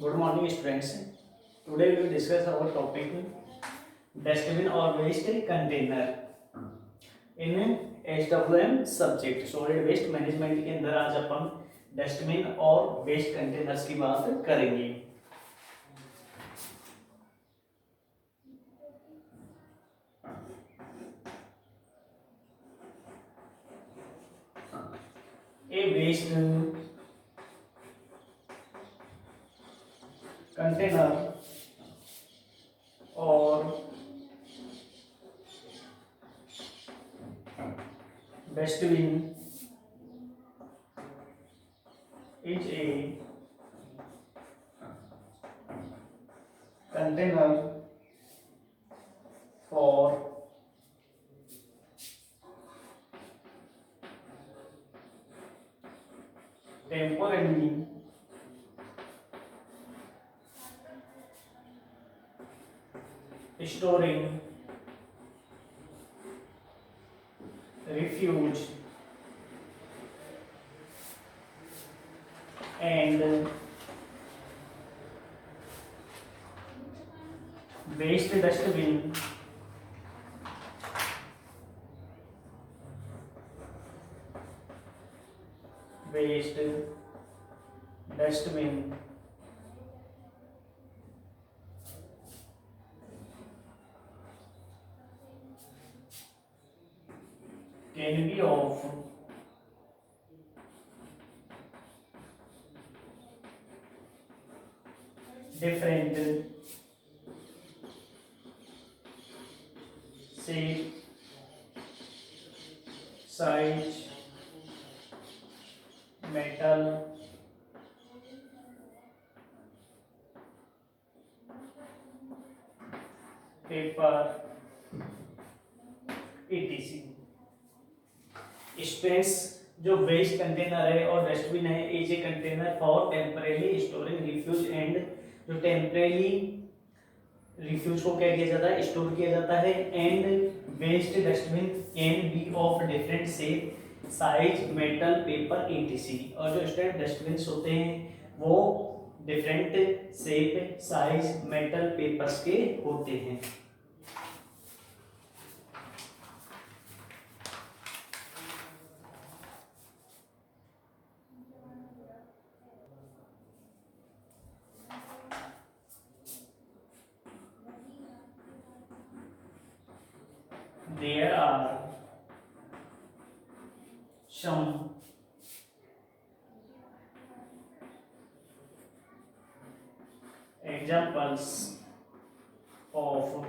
Good morning, students. Today we will discuss our topic dustbin or waste container in SWM subject solid waste management के अंदर आज अपन dustbin और waste containers की बात करेंगे। ए वेस्ट कंटेनर और dustbin is a container for temporarily storing refuse and waste dustbin can be of different shape, size, metal, paper, etc. Space जो वेस्ट कंटेनर है और डस्टबिन है is a container for temporarily storing refuse and जो temporarily refuse को क्या किया जाता है स्टोर किया जाता है and waste dustbin can be of different shape size metal paper etc और जो स्टैंड डस्टबिन होते हैं वो different shape size metal papers के होते हैं। There are some examples of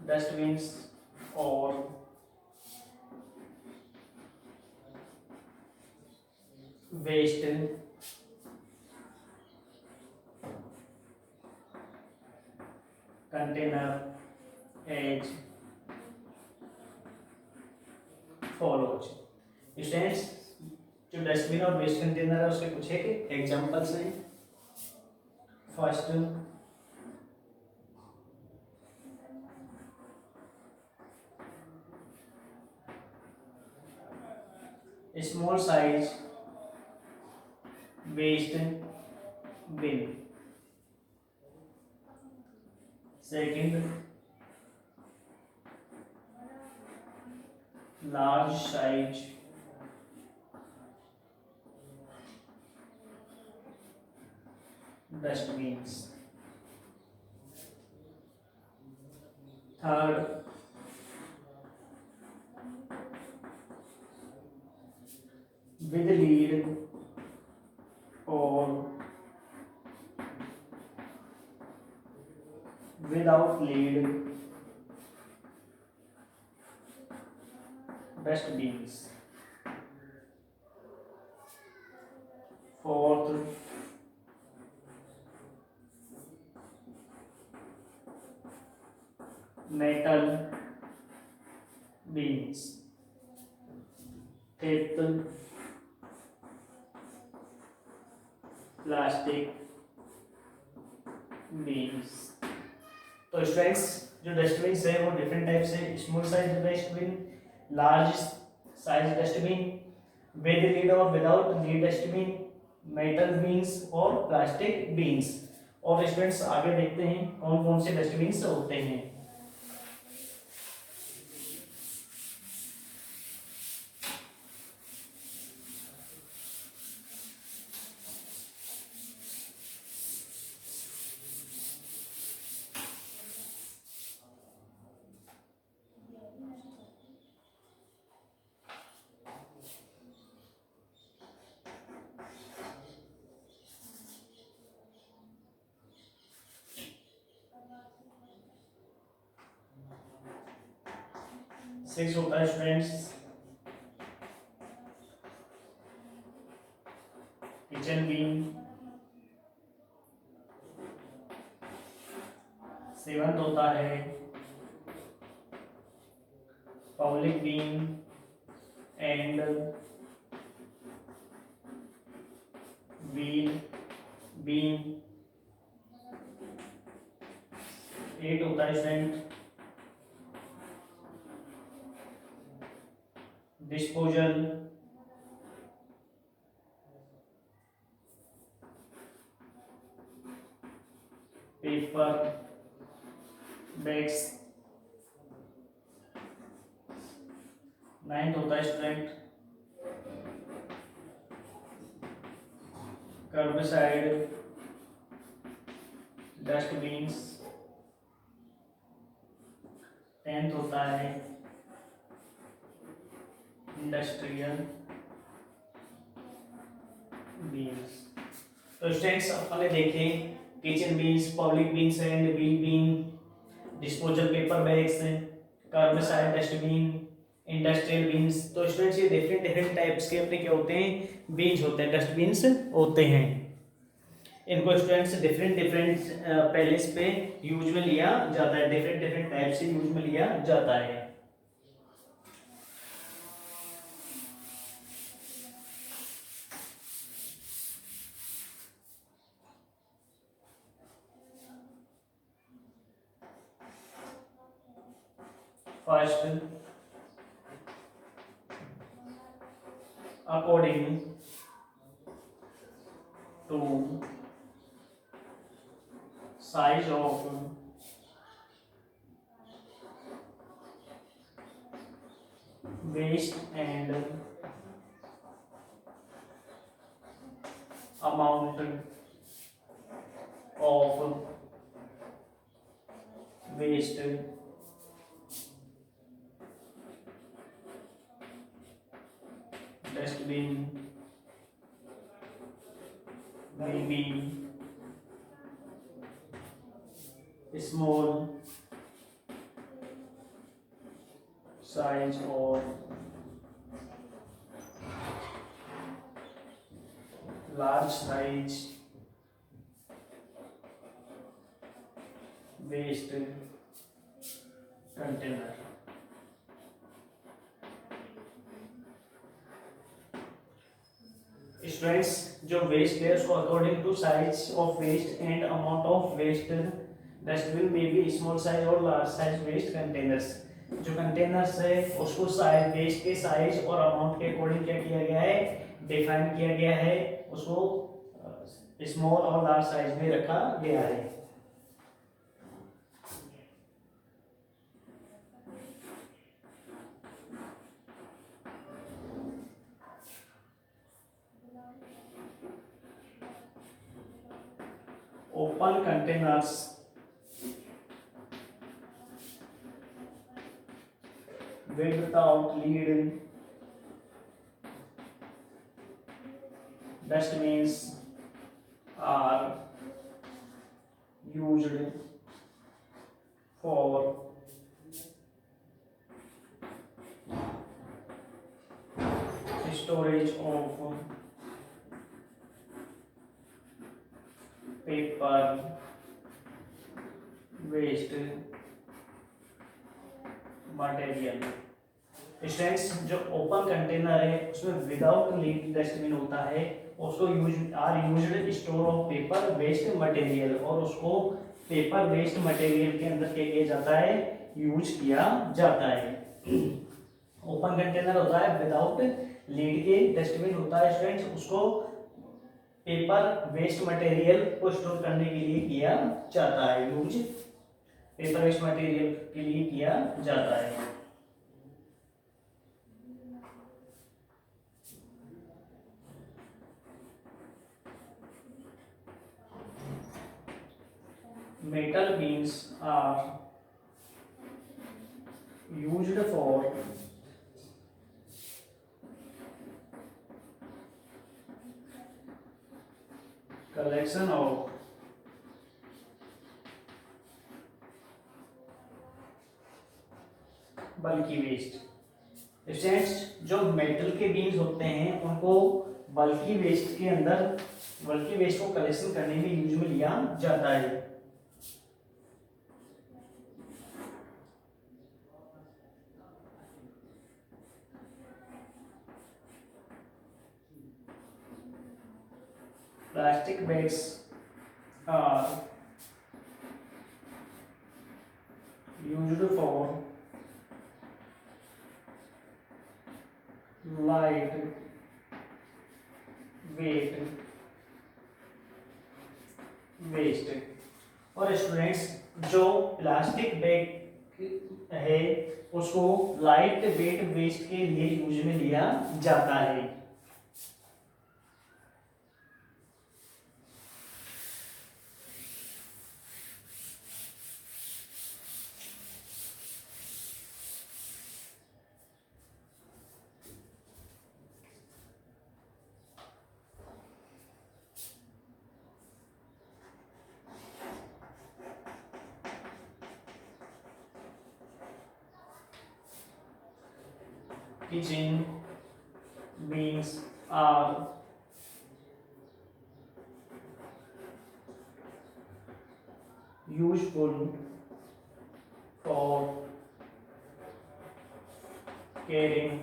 dustbins or waste container as follows। Students जो dustbin और वेस्ट कंटेनर है उसके कुछ एक एग्जांपल्स हैं। First small size waste bin. Second large size dustbins। Third with lid or without lid dustbins। Fourth metal bins। Fifth plastic bins। तो students जो dustbin है वो डिफरेंट टाइप से small size dustbin, large size dustbin with lid और without lid dustbin, metal bins और plastic bins. और students आगे देखते हैं कौन कौन से डस्टबिन होते हैं। सिक्स होता है स्टूडेंट्स किचन बीन। सेवंथ होता है public bin and wheel bin. Eight होता है student disposal paper bags. Ninth होता है स्टूडेंट कर्बसाइड डस्टबिन्स। टेंथ होता है इंडस्ट्रियल बीन्स। तो स्टूडेंट्स अपने देखें kitchen bins, public bins and wheel bin, disposal paper bags, kerbside dustbin, industrial bins. तो स्टूडेंट्स ये डिफरेंट डिफरेंट टाइप्स के अपने क्या होते हैं बीन्स होते हैं, डस्टबिन्स होते हैं। इनको स्टूडेंट्स डिफरेंट डिफरेंट पैलेस पे यूज में लिया जाता है, डिफरेंट डिफरेंट टाइप से यूज में लिया जाता है। First according to size of waste and amount of waste dustbin may be small size or large size waste container। Students जो वेस्ट है उसको according to size of waste and amount of waste dustbin में भी small size और large size waste containers. जो containers है उसको size waste के साइज और अमाउंट के अकॉर्डिंग क्या किया गया है डिफाइन किया गया है, उसको स्मॉल और लार्ज साइज में रखा गया है। Open containers without lid dustbins are used for storage of paper waste material. Students जो ओपन कंटेनर है उसमें विदाउट लीड डस्टबिन होता है, उसको used store of paper waste material, और उसको पेपर वेस्ट मटेरियल के अंदर क्या किया जाता है यूज किया जाता है। ओपन कंटेनर होता है विदाउट लीड के, डस्टबिन होता है स्टूडेंट्स, उसको पेपर वेस्ट मटेरियल को स्टोर करने के लिए किया जाता है, यूज पेपर वेस्ट मटेरियल के लिए किया जाता है। Metal beams are used for collection of bulky waste. Students जो मेटल के बीम्स होते हैं उनको बल्की वेस्ट के अंदर, बल्की वेस्ट को कलेक्शन करने में यूज में लिया जाता है। Plastic bags are used for light weight waste. और स्टूडेंट्स जो प्लास्टिक बैग है उसको लाइट वेट वेस्ट के लिए यूज में लिया जाता है। Kitchen beans are useful for carrying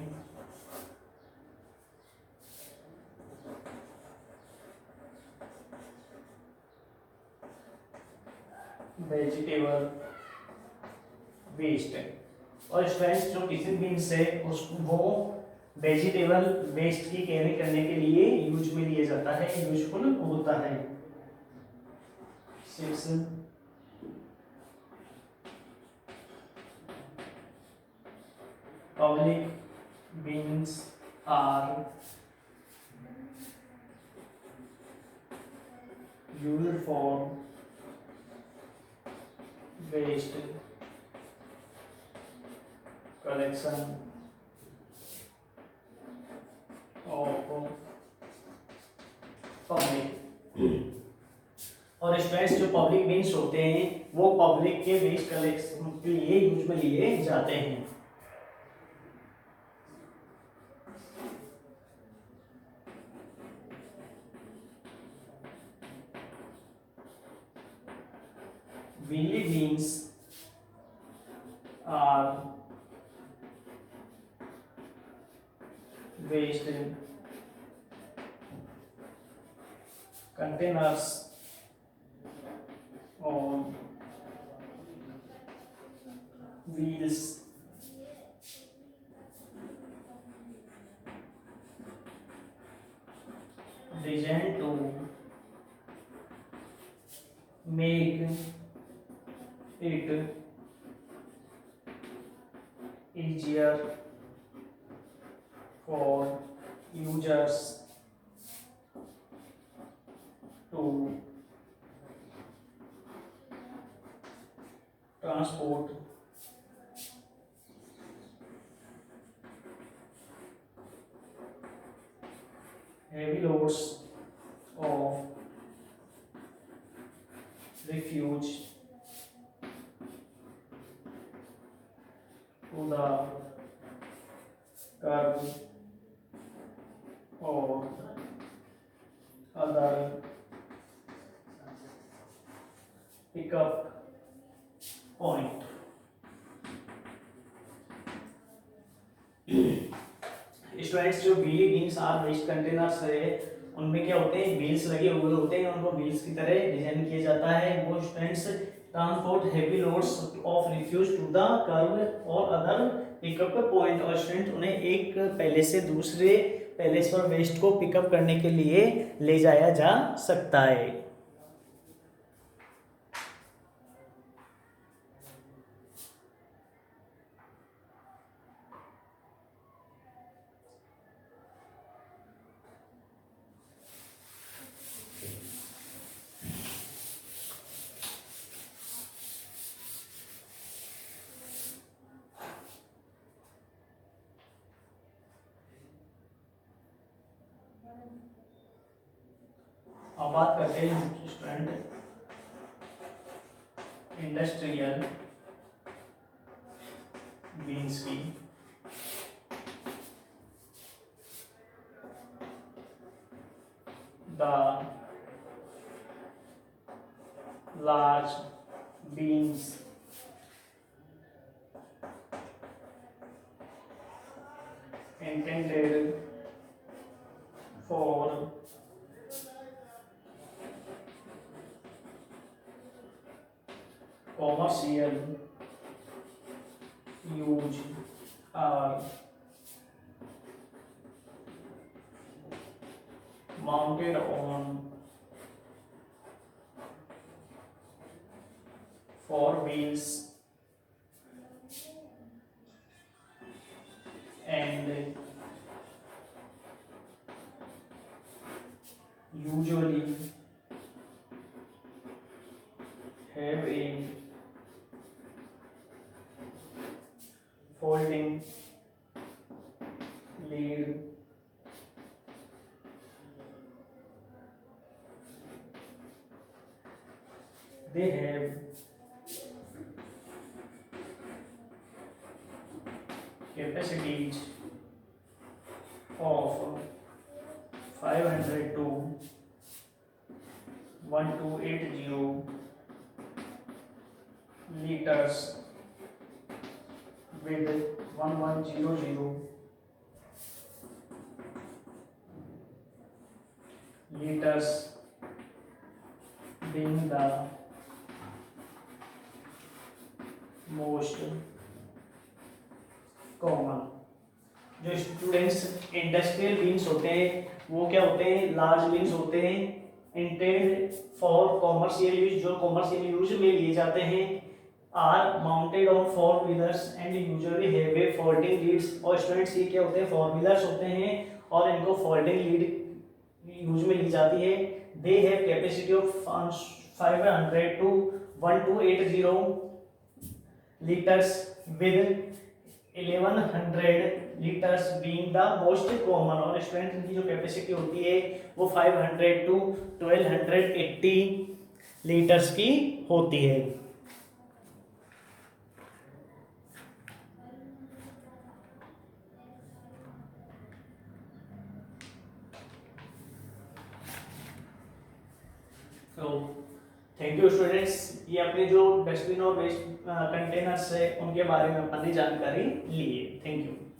vegetable waste। और स्ट्रेंथ जो किचन बीन्स है उस वो वेजिटेबल वेस्ट की कैरी करने के लिए यूज में लिया जाता है, यूजफुल होता है। 6 public beans are used for waste collection of public। और स्टूडेंट्स जो पब्लिक बीन्स होते हैं वो पब्लिक के वेस्ट कलेक्शन के लिए यूज में लिए जाते हैं। Wheelie beans are waste containers on wheels designed to make it easier for users to transport heavy loads of refuse to the curb or other pickup point। Students जो wheelie bins or waste containers है उनमें क्या होते हैं, wheels लगे हुए होते हैं, उनको व्हील्स की तरह डिजाइन किया जाता है। वो students transport heavy loads of refuse to the kerb और अदर पिकअप पॉइंट और स्टूडेंट उन्हें एक पहले से दूसरे पैलेस पर वेस्ट को पिकअप करने के लिए ले जाया जा सकता है। अब बात करते हैं स्टूडेंट इंडस्ट्रियल बीन्स की। The large beans intended for commercial use are mounted on four wheels and usually have a folding lead they have capacities of 500 to 1280 liters with 1100 liters being the most common. जो students industrial beans होते हैं वो क्या होते हैं, large bins होते हैं, intend for commercial use, जो कॉमर्शियल यूज में लिए जाते हैं, are mounted on four wheelers and usually have a folding lids. और स्टूडेंट्स ये क्या होते हैं, फोर व्हीलर्स होते हैं और इनको फोल्डिंग लीड यूज में ली जाती है। They have capacity of 500 to 1280 litres with 1100 litres being the most common. और स्टूडेंट की जो कैपेसिटी होती है वो 500 to 1280 लीटर्स की होती है। तो थैंक यू स्टूडेंट्स, ये अपने जो डस्टबिन और वेस्ट कंटेनर्स है उनके बारे में अपन ने जानकारी ली है। Thank you.